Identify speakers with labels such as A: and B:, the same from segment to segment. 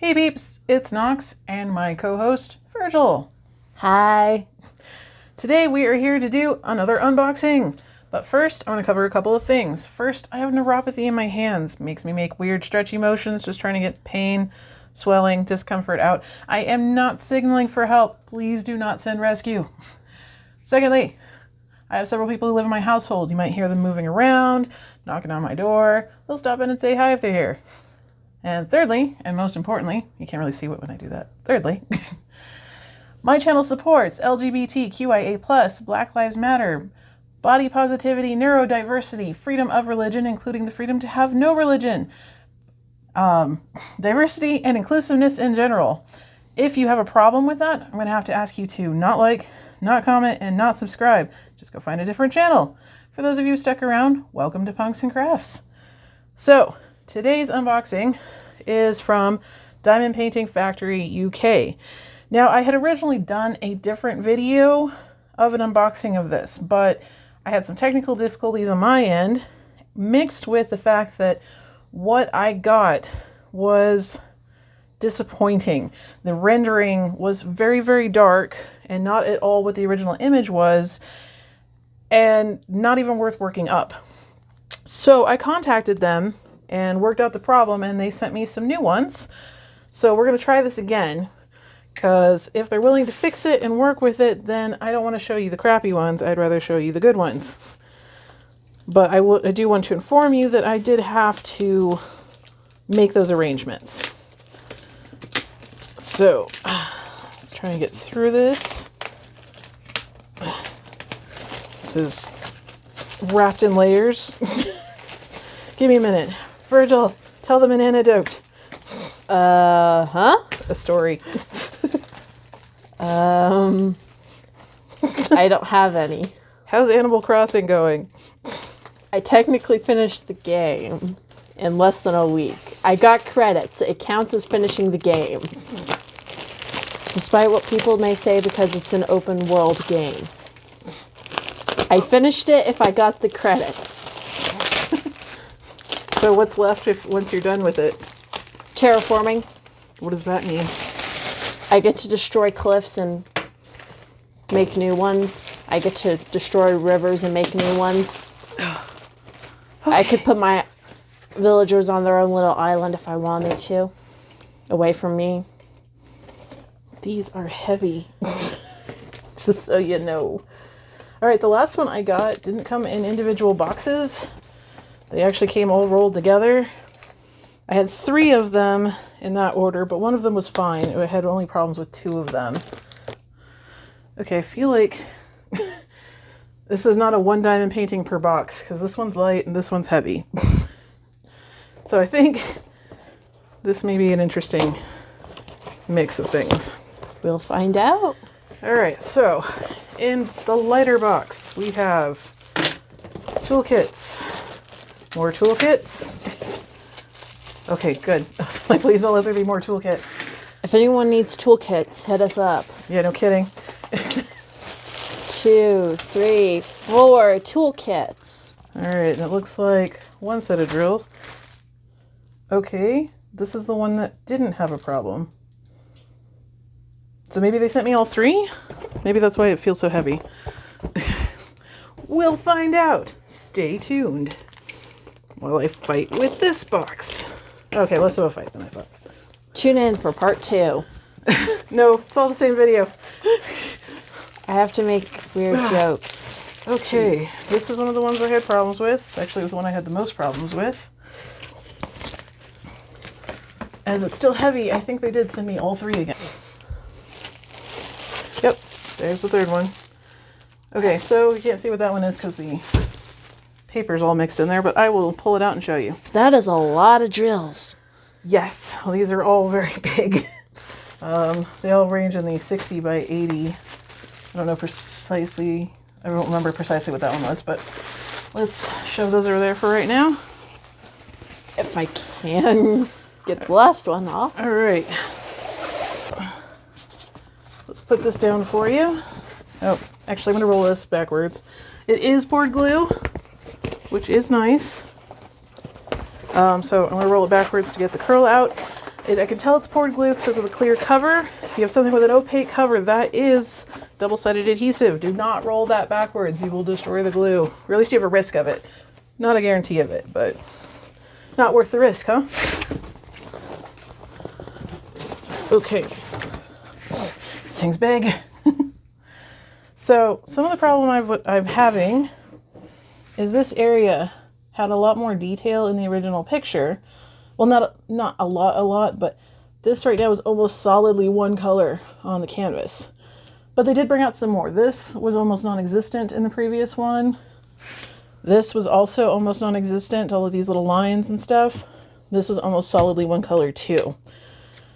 A: Hey peeps, it's Knox and my co-host, Virgil.
B: Hi.
A: Today we are here to do another unboxing. But first, I want to cover a couple of things. First, I have neuropathy in my hands. Makes me make weird stretchy motions, just trying to get pain, swelling, discomfort out. I am not signaling for help. Please do not send rescue. Secondly, I have several people who live in my household. You might hear them moving around, knocking on my door. They'll stop in and say hi if they're here. And thirdly, and most importantly, you can't really see it when I do that. Thirdly, my channel supports LGBTQIA+, Black Lives Matter, body positivity, neurodiversity, freedom of religion, including the freedom to have no religion, diversity and inclusiveness in general. If you have a problem with that, I'm going to have to ask you to not like, not comment, and not subscribe. Just go find a different channel. For those of you who stuck around, welcome to PunksAndCrafts. So, today's unboxing is from Diamond Painting Factory UK. Now, I had originally done a different video of an unboxing of this, but I had some technical difficulties on my end, mixed with the fact that what I got was disappointing. The rendering was very, very dark and not at all what the original image was, and not even worth working up. So I contacted them and worked out the problem, and they sent me some new ones. So we're going to try this again, because if they're willing to fix it and work with it, then I don't want to show you the crappy ones. I'd rather show you the good ones. But I do want to inform you that I did have to make those arrangements. So let's try and get through this. This is wrapped in layers. Give me a minute. Virgil, tell them an anecdote. A story.
B: I don't have any.
A: How's Animal Crossing going?
B: I technically finished the game in less than a week. I got credits. It counts as finishing the game. Despite what people may say, because it's an open world game. I finished it if I got the credits.
A: So what's left once you're done with it?
B: Terraforming.
A: What does that mean?
B: I get to destroy cliffs and make new ones. I get to destroy rivers and make new ones. Okay. I could put my villagers on their own little island if I wanted to, away from me.
A: These are heavy, just so you know. All right, the last one I got didn't come in individual boxes. They actually came all rolled together. I had 3 of them in that order, but one of them was fine. I had only problems with 2 of them. Okay, I feel like this is not a 1 diamond painting per box, because this one's light and this one's heavy. So I think this may be an interesting mix of things.
B: We'll find out.
A: All right, so in the lighter box, we have toolkits. More toolkits. Okay, good. Please don't let there be more toolkits.
B: If anyone needs toolkits, hit us up.
A: Yeah, no kidding.
B: 2, 3, 4 toolkits.
A: All right, and it looks like 1 set of drills. Okay, this is the one that didn't have a problem. So maybe they sent me all 3? Maybe that's why it feels so heavy. We'll find out. Stay tuned while I fight with this box. Okay, less of a fight than I thought.
B: Tune in for part 2.
A: No, it's all the same video.
B: I have to make weird jokes.
A: Okay,
B: Jeez.
A: This is one of the ones I had problems with. Actually, it was the one I had the most problems with. As it's still heavy, I think they did send me all 3 again. Yep, there's the 3rd one. Okay, so you can't see what that one is because the paper's all mixed in there, but I will pull it out and show you.
B: That is a lot of drills.
A: Yes, well, these are all very big. They all range in the 60 by 80. I don't know precisely, I don't remember precisely what that one was, but let's shove those over there for right now.
B: If I can get the last one off.
A: All right. Let's put this down for you. Oh, actually, I'm going to roll this backwards. It is board glue, which is nice. So I'm going to roll it backwards to get the curl out. I can tell it's poured glue because of the clear cover. If you have something with an opaque cover, that is double-sided adhesive. Do not roll that backwards. You will destroy the glue. Or at least you have a risk of it. Not a guarantee of it, but not worth the risk, huh? Okay. This thing's big. So some of the problem I'm having is this area had a lot more detail in the original picture. Well, not a lot, but this right now is almost solidly one color on the canvas. But they did bring out some more. This was almost non-existent in the previous one. This was also almost non-existent, all of these little lines and stuff. This was almost solidly one color too.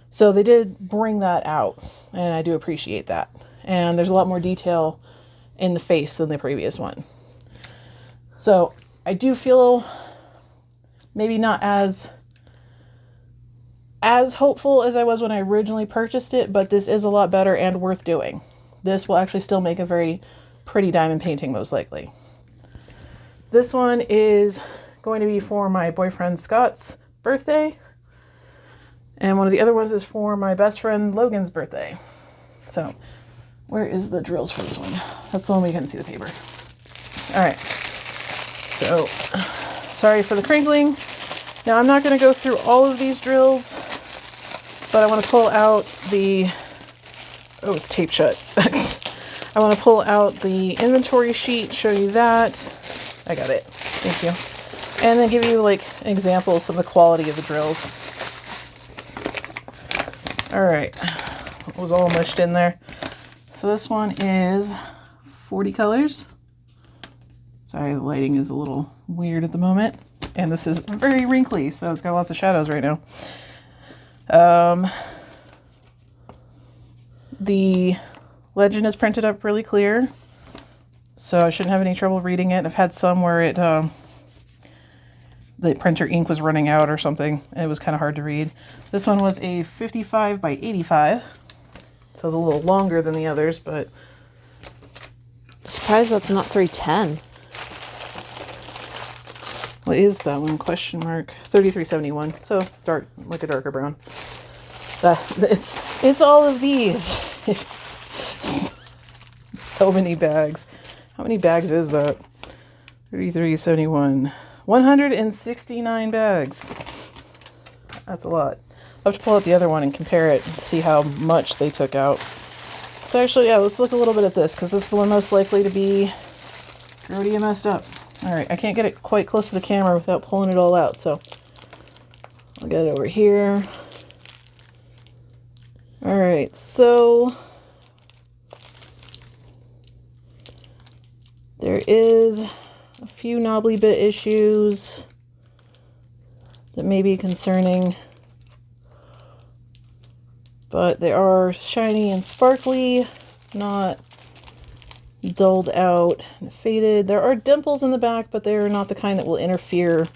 A: So they did bring that out, and I do appreciate that. And there's a lot more detail in the face than the previous one. So I do feel maybe not as hopeful as I was when I originally purchased it, but this is a lot better and worth doing. This will actually still make a very pretty diamond painting, most likely. This one is going to be for my boyfriend Scott's birthday, and one of the other ones is for my best friend Logan's birthday. So where is the drills for this one? That's the one we couldn't see the paper. All right, so sorry for the crinkling. Now I'm not going to go through all of these drills, but I want to pull out the, oh, it's taped shut. I want to pull out the inventory sheet, show you that. I got it. Thank you. And then give you like examples of the quality of the drills. All right. It was all mushed in there. So this one is 40 colors. Sorry, the lighting is a little weird at the moment. And this is very wrinkly, so it's got lots of shadows right now. The legend is printed up really clear, so I shouldn't have any trouble reading it. I've had some where the printer ink was running out or something, and it was kind of hard to read. This one was a 55 by 85, so it's a little longer than the others, but...
B: Surprised that's not 310.
A: What is that one? Question mark. 3371. So dark, like a darker brown. It's all of these. So many bags. How many bags is that? 3371. 169 bags. That's a lot. I'll have to pull out the other one and compare it and see how much they took out. So actually, yeah, let's look a little bit at this, because this is the one most likely to be already messed up. Alright, I can't get it quite close to the camera without pulling it all out, so I'll get it over here. Alright, so there is a few knobbly bit issues that may be concerning, but they are shiny and sparkly, not dulled out and faded. There are dimples in the back, but they're not the kind that will interfere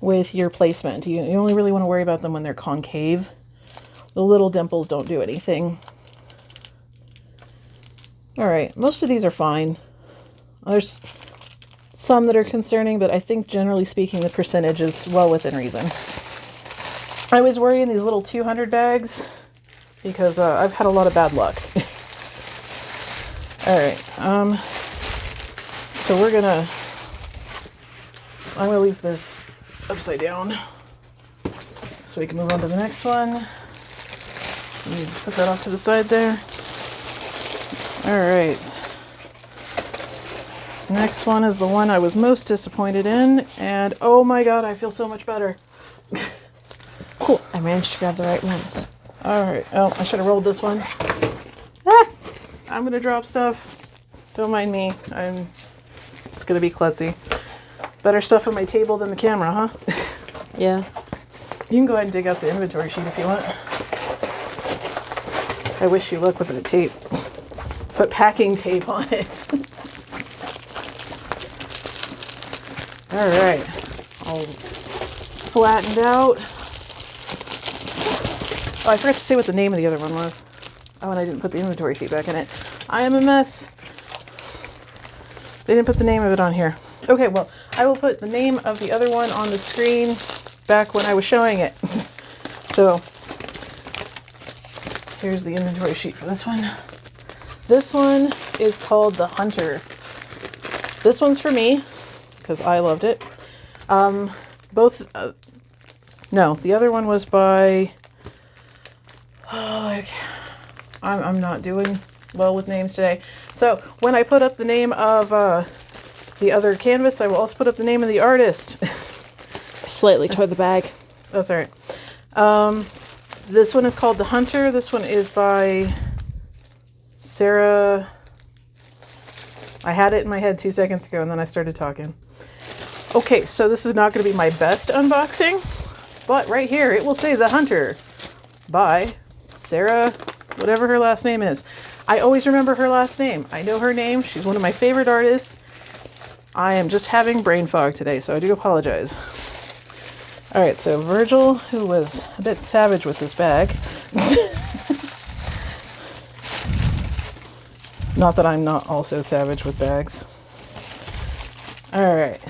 A: with your placement. You only really want to worry about them when they're concave. The little dimples don't do anything. Alright, most of these are fine. There's some that are concerning, but I think generally speaking the percentage is well within reason. I was worrying these little 200 bags because I've had a lot of bad luck. Alright, so I'm gonna leave this upside down so we can move on to the next one. Let me put that off to the side there. Alright. Next one is the one I was most disappointed in, and oh my god, I feel so much better.
B: Cool, I managed to grab the right ones.
A: Alright, oh, I should have rolled this one. Ah! I'm gonna drop stuff. Don't mind me. I'm just gonna be klutzy. Better stuff on my table than the camera, huh?
B: Yeah.
A: You can go ahead and dig out the inventory sheet if you want. I wish you luck with the tape. Put packing tape on it. Alright. All flattened out. Oh, I forgot to say what the name of the other one was. Oh, and I didn't put the inventory sheet back in it. I am a mess. They didn't put the name of it on here. Okay, well, I will put the name of the other one on the screen back when I was showing it. So So here's the inventory sheet for this one. This one is called the Hunter. This one's for me because I loved it. No, the other one was by, I'm not doing well with names today. So when I put up the name of the other canvas, I will also put up the name of the artist.
B: Slightly toward the bag.
A: That's all right. This one is called The Hunter. This one is by Sarah. I had it in my head 2 seconds ago and then I started talking. Okay, so this is not going to be my best unboxing, but right here it will say The Hunter by Sarah, whatever her last name is. I always remember her last name. I know her name. She's one of my favorite artists. I am just having brain fog today, so I do apologize. All right, so Virgil, who was a bit savage with this bag. Not that I'm not also savage with bags. All right.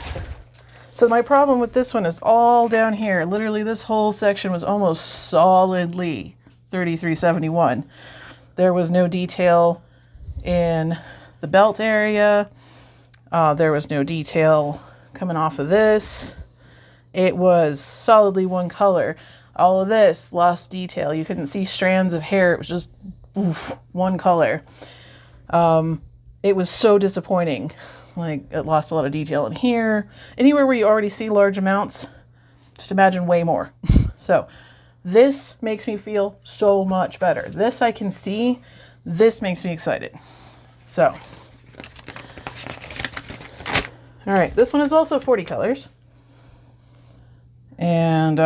A: So my problem with this one is all down here. Literally, this whole section was almost solidly 3371. There was no detail in the belt area. There was no detail coming off of this. It was solidly one color. All of this lost detail. You couldn't see strands of hair. It was just one color. It was so disappointing. Like, it lost a lot of detail in here. Anywhere where you already see large amounts, just imagine way more. So this makes me feel so much better. This I can see. This makes me excited. So, all right, this one is also 40 colors. And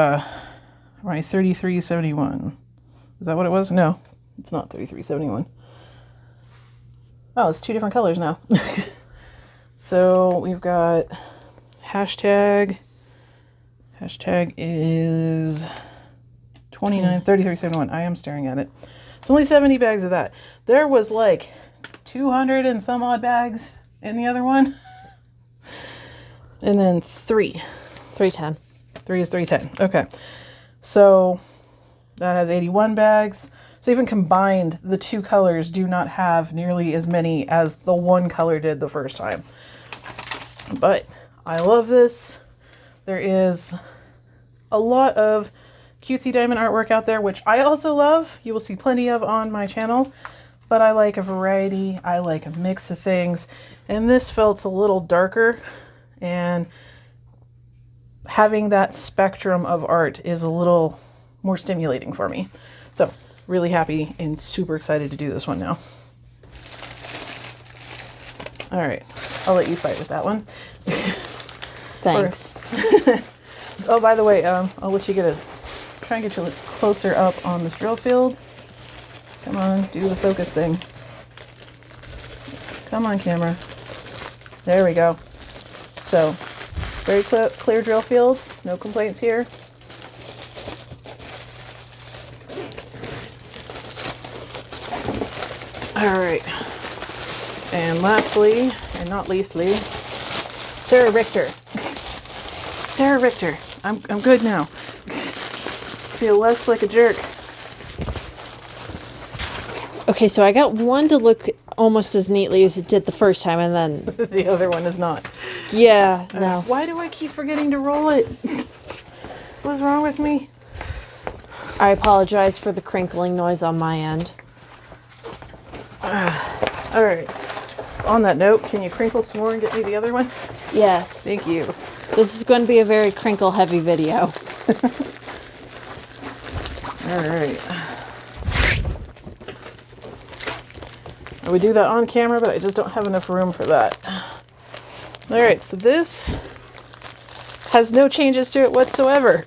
A: right, 3371. Is that what it was? No, it's not 3371. Oh, it's 2 different colors now. So we've got hashtag is 3371. I am staring at it. It's only 70 bags of that. There was like 200 and some odd bags in the other one. And then
B: 310.
A: 3 is 310. Okay. So that has 81 bags. So even combined, the 2 colors do not have nearly as many as the one color did the first time. But I love this. There is a lot of cutesy diamond artwork out there, which I also love. You will see plenty of on my channel. But I like a variety. I like a mix of things. And this felt a little darker. And having that spectrum of art is a little more stimulating for me. So really happy and super excited to do this one now. All right, I'll let you fight with that one.
B: Thanks.
A: Oh, by the way, I'll let you try and get you closer up on this drill field. Come on, do the focus thing. Come on, camera. There we go. So, very clear drill field. No complaints here. All right. And lastly, and not leastly, Sarah Richter. Sarah Richter. I'm good now. Feel less like a jerk.
B: Okay, so I got one to look almost as neatly as it did the first time, and then
A: The other one is not.
B: yeah, no.
A: Why do I keep forgetting to roll it? What's wrong with me?
B: I apologize for the crinkling noise on my end.
A: All right. On that note, can you crinkle some more and get me the other one?
B: Yes.
A: Thank you.
B: This is going to be a very crinkle-heavy video.
A: All right. I would do that on camera, but I just don't have enough room for that. All right, so this has no changes to it whatsoever.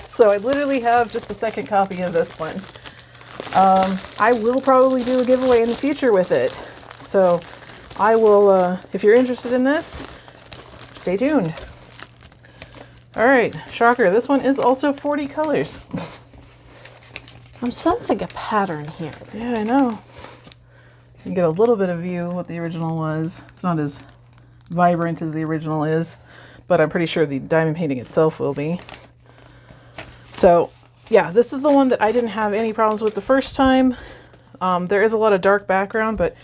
A: So I literally have just a second copy of this one. I will probably do a giveaway in the future with it. So I will, if you're interested in this, stay tuned. All right, shocker, this one is also 40 colors.
B: I'm sensing a pattern here.
A: Yeah, I know. You get a little bit of view what the original was. It's not as vibrant as the original is, but I'm pretty sure the diamond painting itself will be. So yeah, this is the one that I didn't have any problems with the first time. There is a lot of dark background, but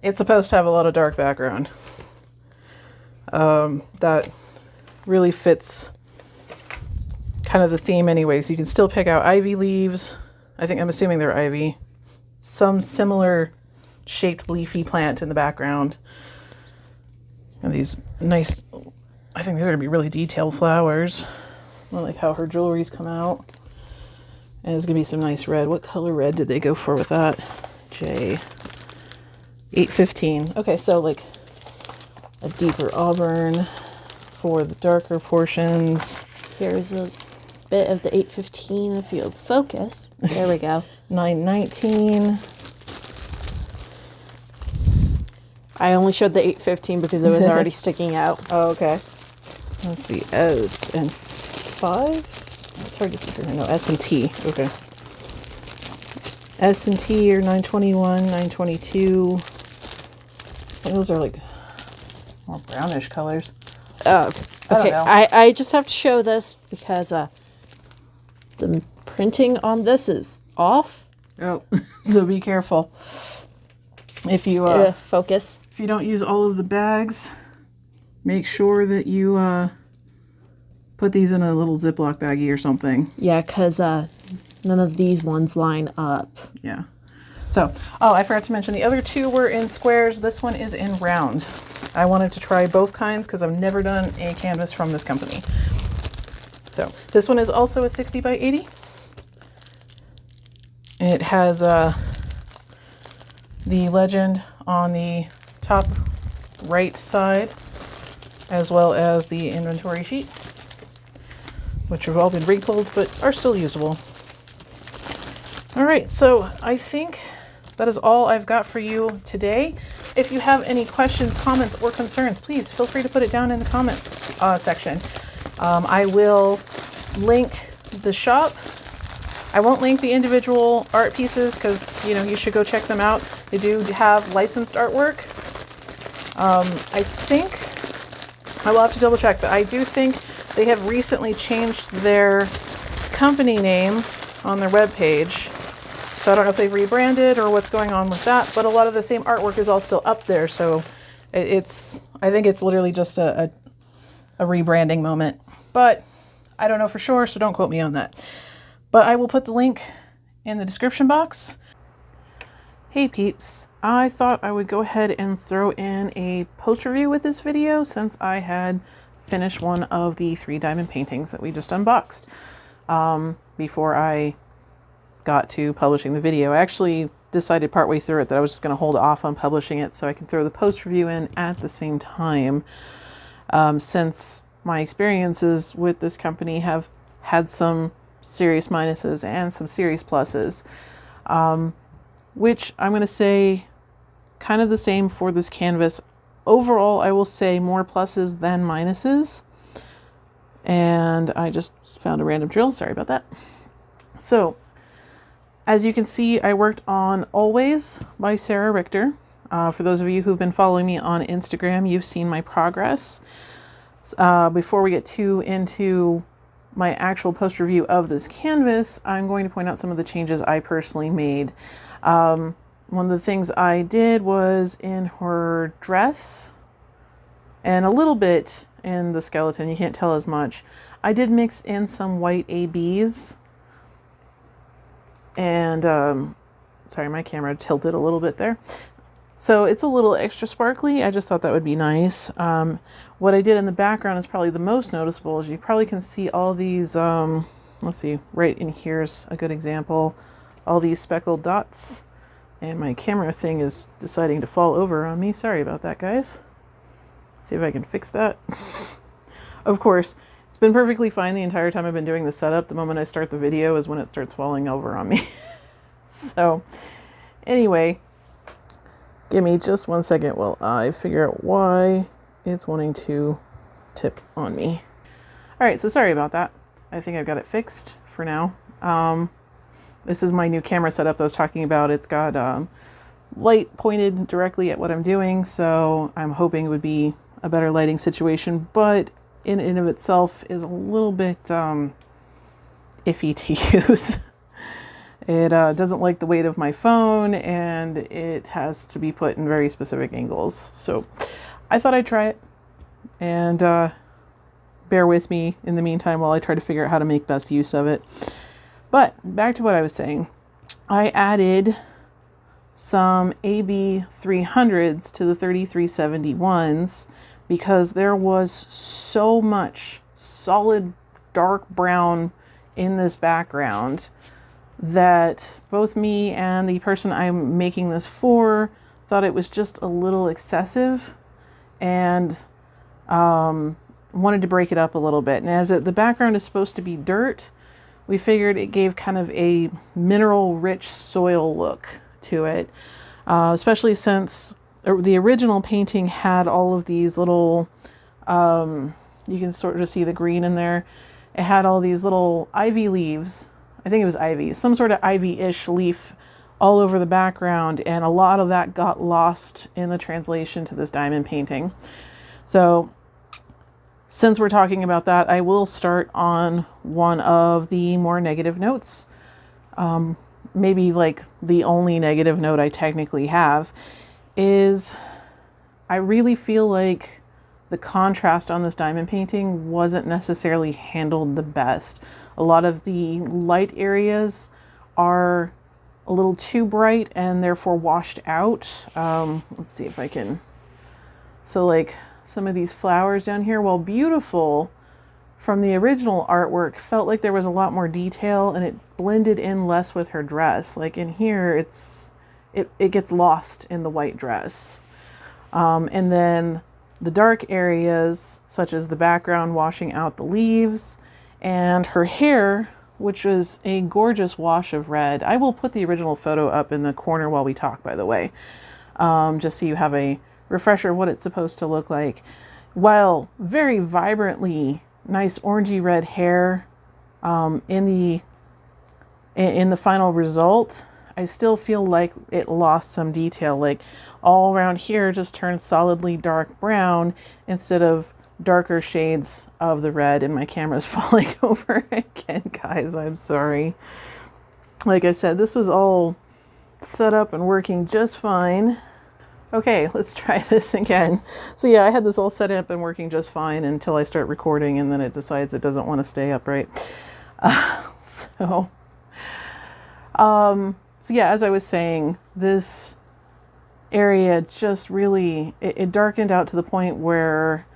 A: it's supposed to have a lot of dark background. That really fits kind of the theme anyways. You can still pick out ivy leaves. I'm assuming they're ivy. Some similar shaped leafy plant in the background. And these nice, I think these are gonna be really detailed flowers. I like how her jewelry's come out. And there's gonna be some nice red. What color red did they go for with that? J. 815. Okay, so like a deeper auburn for the darker portions.
B: Here's a bit of the 815 if you'll focus. There we go.
A: 919.
B: I only showed the 815 because it was already sticking out.
A: Oh, okay. Let's see, S and 5? It's hard to see here. No, S and T. Okay. S and T are 921, 922. And those are like more brownish colors.
B: Oh, okay. I just have to show this because the printing on this is off.
A: Oh, so be careful. If you
B: focus.
A: If you don't use all of the bags, make sure that you put these in a little Ziploc baggie or something.
B: Yeah, because none of these ones line up.
A: Yeah. So, oh, I forgot to mention the other two were in squares. This one is in round. I wanted to try both kinds because I've never done a canvas from this company. So this one is also a 60 by 80. It has the legend on the top right side, as well as the inventory sheet, which have all been wrinkled but are still usable. All right, so I think that is all I've got for you today. If you have any questions, comments, or concerns, please feel free to put it down in the comment section. I will link the shop. I won't link the individual art pieces because, you know, you should go check them out. They do have licensed artwork. I think, I will have to double check, but I do think they have recently changed their company name on their webpage. So I don't know if they've rebranded or what's going on with that, but a lot of the same artwork is all still up there. So I think it's literally just a rebranding moment, but I don't know for sure, so don't quote me on that. But I will put the link in the description box. Hey peeps, I thought I would go ahead and throw in a post review with this video since I had finished one of the 3 diamond paintings that we just unboxed before I got to publishing the video. I actually decided partway through it that I was just going to hold off on publishing it so I can throw the post review in at the same time, since my experiences with this company have had some serious minuses and some serious pluses, which I'm going to say kind of the same for this canvas. Overall, I will say more pluses than minuses. And I just found a random drill. Sorry about that. So, as you can see, I worked on Always by Sarah Richter. For those of you who've been following me on Instagram, you've seen my progress. Before we get too into my actual post review of this canvas, I'm going to point out some of the changes I personally made. One of the things I did was in her dress and a little bit in the skeleton, you can't tell as much, I did mix in some white ABs. And sorry, my camera tilted a little bit there. So it's a little extra sparkly. I just thought that would be nice. What I did in the background is probably the most noticeable. As you probably can see all these, let's see, right in here's a good example. All these speckled dots. And my camera thing is deciding to fall over on me. Sorry about that, guys. Let's see if I can fix that. Of course, it's been perfectly fine the entire time I've been doing the setup. The moment I start the video is when it starts falling over on me. So, anyway, give me just 1 second while I figure out why it's wanting to tip on me. All right, so sorry about that. I think I've got it fixed for now. This is my new camera setup that I was talking about. It's got light pointed directly at what I'm doing, so I'm hoping it would be a better lighting situation, but in and of itself is a little bit iffy to use. It doesn't like the weight of my phone, and it has to be put in very specific angles. So I thought I'd try it, and bear with me in the meantime while I try to figure out how to make best use of it. But back to what I was saying. I added some AB 300s to the 3371s because there was so much solid dark brown in this background that both me and the person I'm making this for thought it was just a little excessive, and wanted to break it up a little bit. And as the background is supposed to be dirt, we figured it gave kind of a mineral rich soil look to it, especially since the original painting had all of these little, you can sort of see the green in there. It had all these little ivy leaves. I think it was ivy, some sort of ivy-ish leaf all over the background, and a lot of that got lost in the translation to this diamond painting. So since we're talking about that, I will start on one of the more negative notes. Maybe like the only negative note I technically have is I really feel like the contrast on this diamond painting wasn't necessarily handled the best. A lot of the light areas are a little too bright and therefore washed out. Let's see if I can. So like some of these flowers down here, while beautiful from the original artwork, felt like there was a lot more detail and it blended in less with her dress. Like in here, it gets lost in the white dress. And then the dark areas, such as the background washing out the leaves and her hair, which was a gorgeous wash of red. I will put the original photo up in the corner while we talk, by the way, just so you have a refresher of what it's supposed to look like. While very vibrantly nice orangey red hair in the final result, I still feel like it lost some detail. Like all around here just turned solidly dark brown instead of darker shades of the red, and my camera's falling over again, guys. I'm sorry. Like I said, this was all set up and working just fine. Okay, let's try this again. So yeah, I had this all set up and working just fine until I start recording, and then it decides it doesn't want to stay upright. So yeah, as I was saying, this area just really, it darkened out to the point where,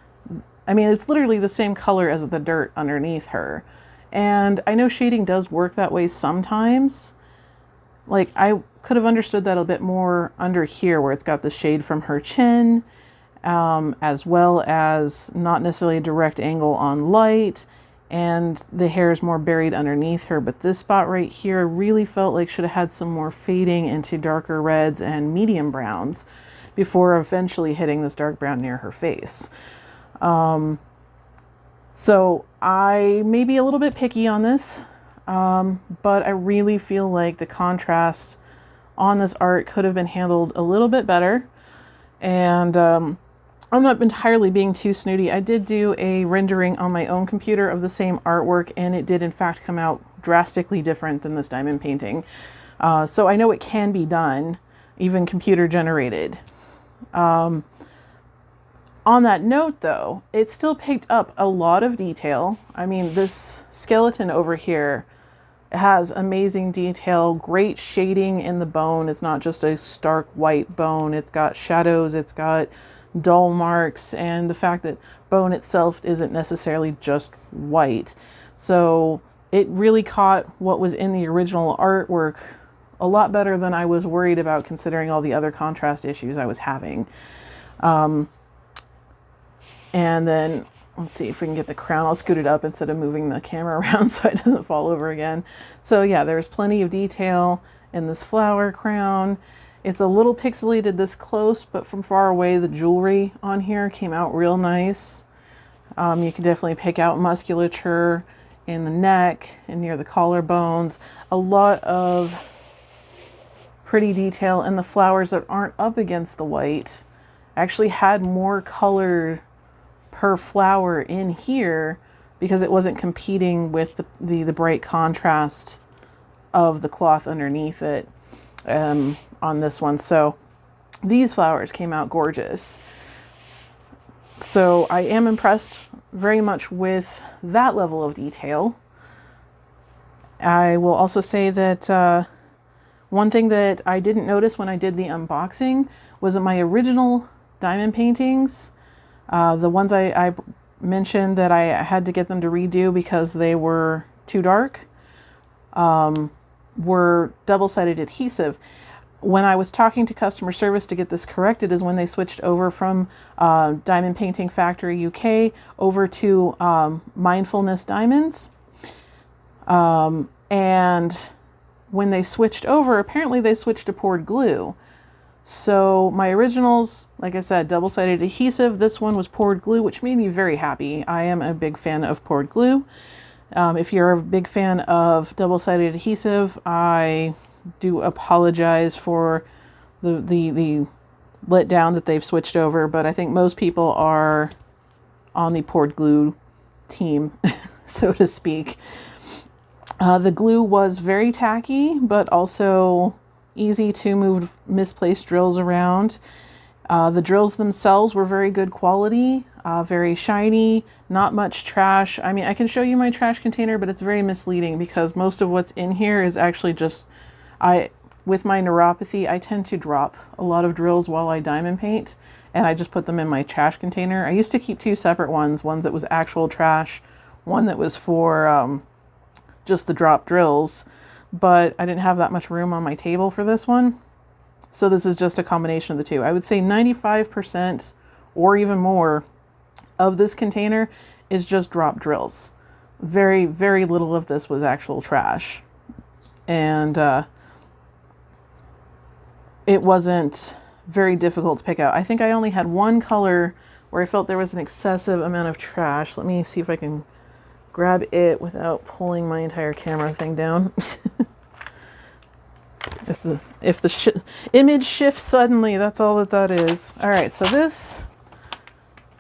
A: I mean, it's literally the same color as the dirt underneath her. And I know shading does work that way sometimes. Like I could have understood that a bit more under here where it's got the shade from her chin, as well as not necessarily a direct angle on light, and the hair is more buried underneath her. But this spot right here really felt like should have had some more fading into darker reds and medium browns before eventually hitting this dark brown near her face. So I may be a little bit picky on this, but I really feel like the contrast on this art could have been handled a little bit better. And I'm not entirely being too snooty. I did do a rendering on my own computer of the same artwork, and it did in fact come out drastically different than this diamond painting. So I know it can be done, even computer generated. On that note though, it still picked up a lot of detail. I mean, this skeleton over here has amazing detail, great shading in the bone. It's not just a stark white bone. It's got shadows, it's got dull marks, and the fact that bone itself isn't necessarily just white. So it really caught what was in the original artwork a lot better than I was worried about, considering all the other contrast issues I was having. And then let's see if we can get the crown. I'll scoot it up instead of moving the camera around so it doesn't fall over again. So yeah, there's plenty of detail in this flower crown. It's a little pixelated this close, but from far away, the jewelry on here came out real nice. You can definitely pick out musculature in the neck and near the collarbones. A lot of pretty detail, and the flowers that aren't up against the white actually had more color per flower in here because it wasn't competing with the bright contrast of the cloth underneath it on this one. So these flowers came out gorgeous. So I am impressed very much with that level of detail. I will also say that one thing that I didn't notice when I did the unboxing was that my original diamond paintings, the ones I mentioned that I had to get them to redo because they were too dark, were double-sided adhesive. When I was talking to customer service to get this corrected is when they switched over from Diamond Painting Factory UK over to Mindfulness Diamonds. And when they switched over, apparently they switched to poured glue. So my originals, like I said, double-sided adhesive. This one was poured glue, which made me very happy. I am a big fan of poured glue. If you're a big fan of double-sided adhesive, I do apologize for the letdown that they've switched over, but I think most people are on the poured glue team, so to speak. The glue was very tacky, but also easy to move misplaced drills around. The drills themselves were very good quality, very shiny, not much trash. I mean, I can show you my trash container, but it's very misleading because most of what's in here is actually just, with my neuropathy, I tend to drop a lot of drills while I diamond paint, and I just put them in my trash container. I used to keep two separate ones that was actual trash, one that was for just the drop drills, but I didn't have that much room on my table for this one. So this is just a combination of the two. I would say 95% or even more of this container is just drop drills. Very, very little of this was actual trash. And it wasn't very difficult to pick out. I think I only had one color where I felt there was an excessive amount of trash. Let me see if I can grab it without pulling my entire camera thing down. If the image shifts suddenly, that's all that is. All right, so this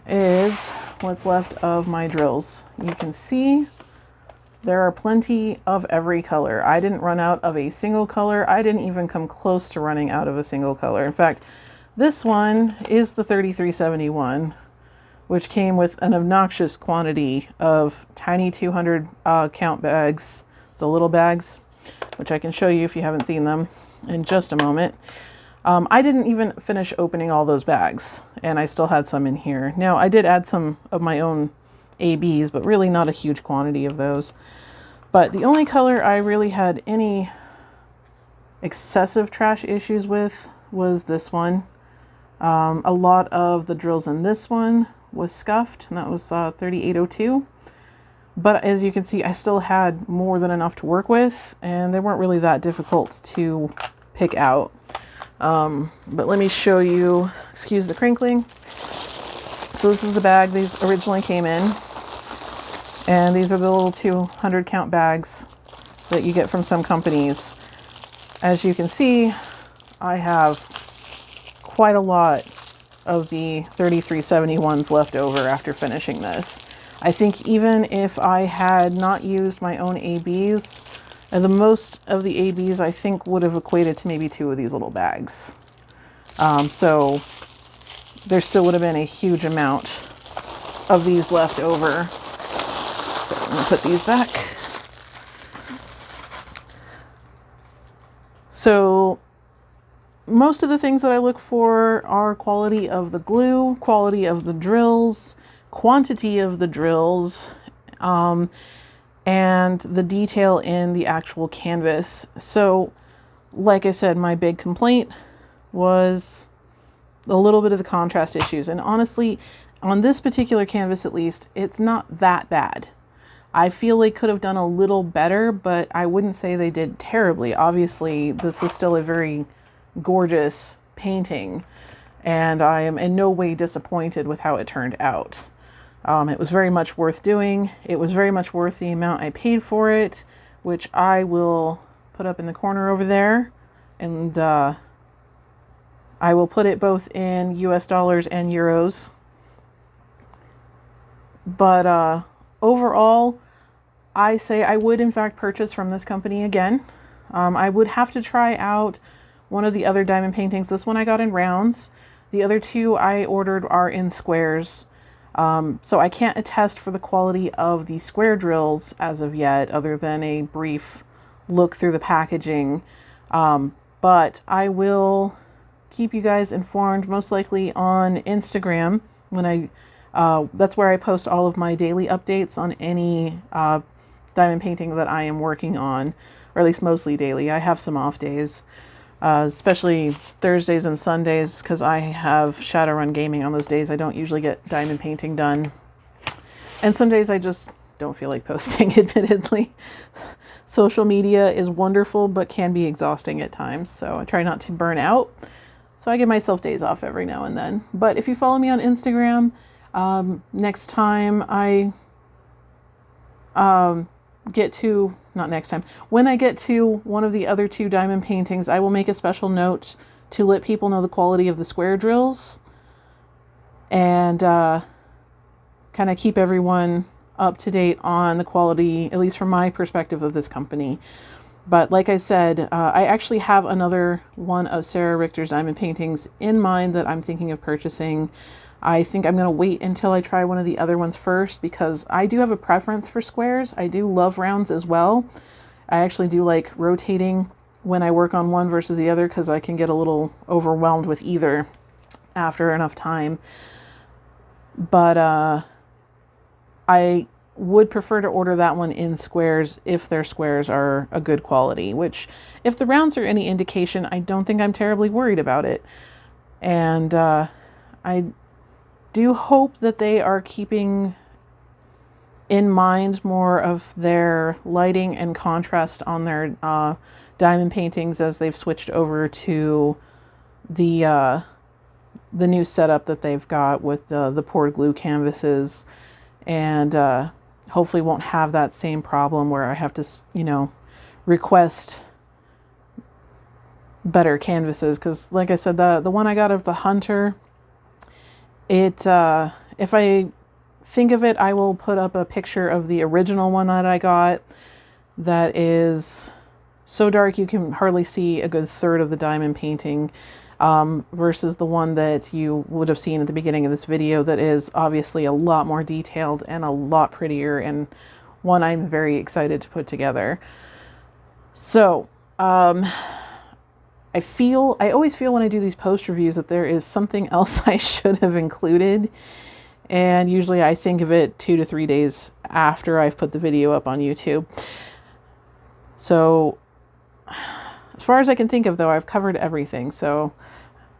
A: is what's left of my drills. You can see there are plenty of every color. I didn't run out of a single color. I didn't even come close to running out of a single color. In fact, this one is the 3371, which came with an obnoxious quantity of tiny 200 count bags, the little bags, which I can show you if you haven't seen them in just a moment. I didn't even finish opening all those bags, and I still had some in here. Now, I did add some of my own ABs, but really not a huge quantity of those. But the only color I really had any excessive trash issues with was this one. A lot of the drills in this one was scuffed, and that was 3802. But as you can see, I still had more than enough to work with, and they weren't really that difficult to pick out. But let me show you, excuse the crinkling. So this is the bag these originally came in. And these are the little 200 count bags that you get from some companies. As you can see, I have quite a lot of the 3371s left over after finishing this. I think even if I had not used my own ABs, the most of the ABs I think would have equated to maybe 2 of these little bags. So there still would have been a huge amount of these left over. So I'm going to put these back. So most of the things that I look for are quality of the glue, quality of the drills, quantity of the drills, and the detail in the actual canvas. So like I said, my big complaint was a little bit of the contrast issues. And honestly, on this particular canvas at least, it's not that bad. I feel they could have done a little better, but I wouldn't say they did terribly. Obviously, this is still a very gorgeous painting, and I am in no way disappointed with how it turned out. It was very much worth doing. It was very much worth the amount I paid for it, which I will put up in the corner over there. And I will put it both in US dollars and euros. But overall, I say I would in fact purchase from this company again. I would have to try out one of the other diamond paintings. This one I got in rounds. The other two I ordered are in squares. So I can't attest for the quality of the square drills as of yet, other than a brief look through the packaging. But I will keep you guys informed, most likely on Instagram, when that's where I post all of my daily updates on any diamond painting that I am working on, or at least mostly daily. I have some off days, especially Thursdays and Sundays, because I have Shadowrun gaming on those days. I don't usually get diamond painting done. And some days I just don't feel like posting, admittedly. Social media is wonderful, but can be exhausting at times. So I try not to burn out. So I give myself days off every now and then. But if you follow me on Instagram, next time I when I get to one of the other two diamond paintings, I will make a special note to let people know the quality of the square drills and kind of keep everyone up to date on the quality, at least from my perspective, of this company. But like I said, I actually have another one of Sarah Richter's diamond paintings in mind that I'm thinking of purchasing. I think I'm going to wait until I try one of the other ones first, because I do have a preference for squares. I do love rounds as well. I actually do like rotating when I work on one versus the other, because I can get a little overwhelmed with either after enough time. But I would prefer to order that one in squares if their squares are a good quality, which if the rounds are any indication, I don't think I'm terribly worried about it. And I do hope that they are keeping in mind more of their lighting and contrast on their diamond paintings as they've switched over to the new setup that they've got with the poured glue canvases, and hopefully won't have that same problem where I have to, request better canvases. Because like I said, the one I got of the Hunter, if I think of it, I will put up a picture of the original one that I got that is so dark you can hardly see a good third of the diamond painting, versus the one that you would have seen at the beginning of this video that is obviously a lot more detailed and a lot prettier, and one I'm very excited to put together. So I always feel when I do these post reviews that there is something else I should have included, and usually I think of it 2 to 3 days after I've put the video up on YouTube. So as far as I can think of, though, I've covered everything. So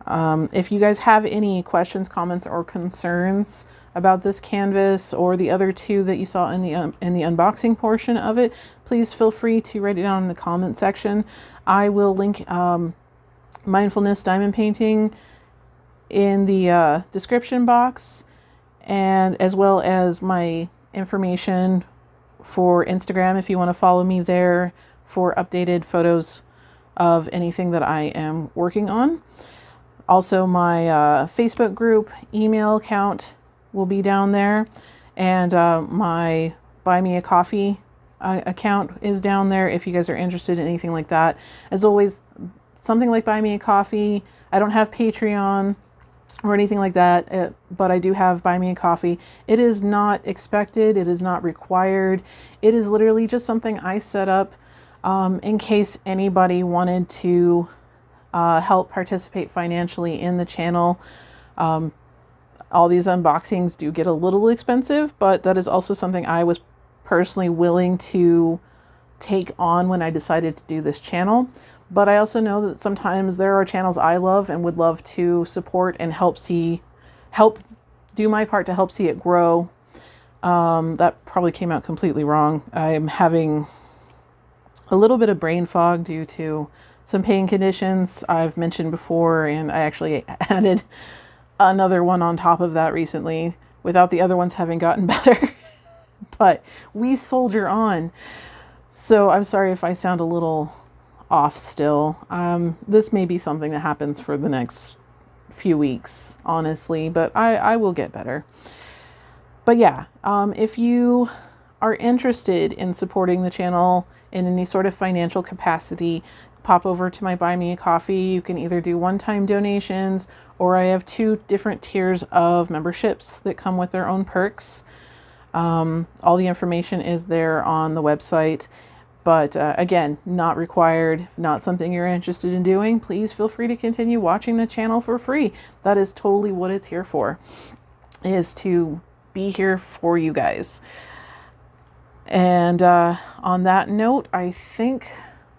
A: if you guys have any questions, comments, or concerns about this canvas or the other two that you saw in the unboxing portion of it, please feel free to write it down in the comment section. I will link Mindfulness Diamond Painting in the description box, and as well as my information for Instagram if you want to follow me there for updated photos of anything that I am working on. Also, my Facebook group email account will be down there, and my Buy Me a Coffee account is down there if you guys are interested in anything like that. As always, something like Buy Me a Coffee. I don't have Patreon or anything like that, but I do have Buy Me a Coffee. It is not expected. It is not required. It is literally just something I set up in case anybody wanted to help participate financially in the channel. All these unboxings do get a little expensive, but that is also something I was personally willing to take on when I decided to do this channel. But I also know that sometimes there are channels I love and would love to support and help do my part to help see it grow. That probably came out completely wrong. I'm having a little bit of brain fog due to some pain conditions I've mentioned before, and I actually added another one on top of that recently without the other ones having gotten better. But we soldier on. So I'm sorry if I sound a little off still. This may be something that happens for the next few weeks, honestly, but I will get better. But yeah, if you are interested in supporting the channel in any sort of financial capacity, pop over to my Buy Me a Coffee. You can either do one-time donations, or I have 2 different tiers of memberships that come with their own perks. All the information is there on the website, but again, not required, not something you're interested in doing. Please feel free to continue watching the channel for free. That is totally what it's here for, is to be here for you guys. And on that note, I think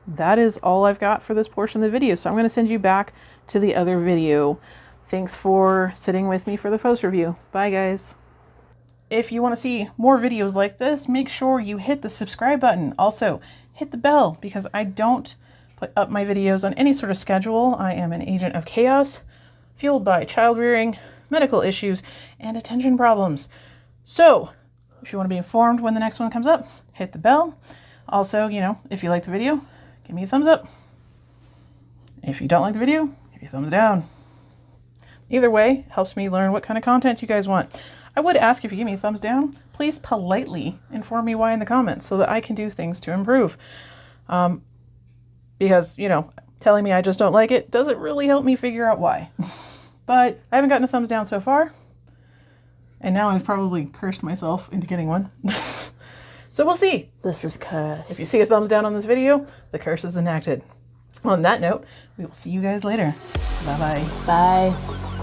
A: that is all I've got for this portion of the video. So I'm going to send you back to the other video. Thanks for sitting with me for the post review. Bye, guys. If you want to see more videos like this, make sure you hit the subscribe button. Also, hit the bell, because I don't put up my videos on any sort of schedule. I am an agent of chaos, fueled by child rearing, medical issues, and attention problems. So, if you want to be informed when the next one comes up, hit the bell. Also, you know, if you like the video, give me a thumbs up. If you don't like the video, give me a thumbs down. Either way, helps me learn what kind of content you guys want. I would ask, if you give me a thumbs down, please politely inform me why in the comments so that I can do things to improve. Because, you know, telling me I just don't like it doesn't really help me figure out why. But I haven't gotten a thumbs down so far. And now I've probably cursed myself into getting one. So we'll see.
B: This is cursed.
A: If you see a thumbs down on this video, the curse is enacted. On that note, we will see you guys later. Bye-bye.
B: Bye.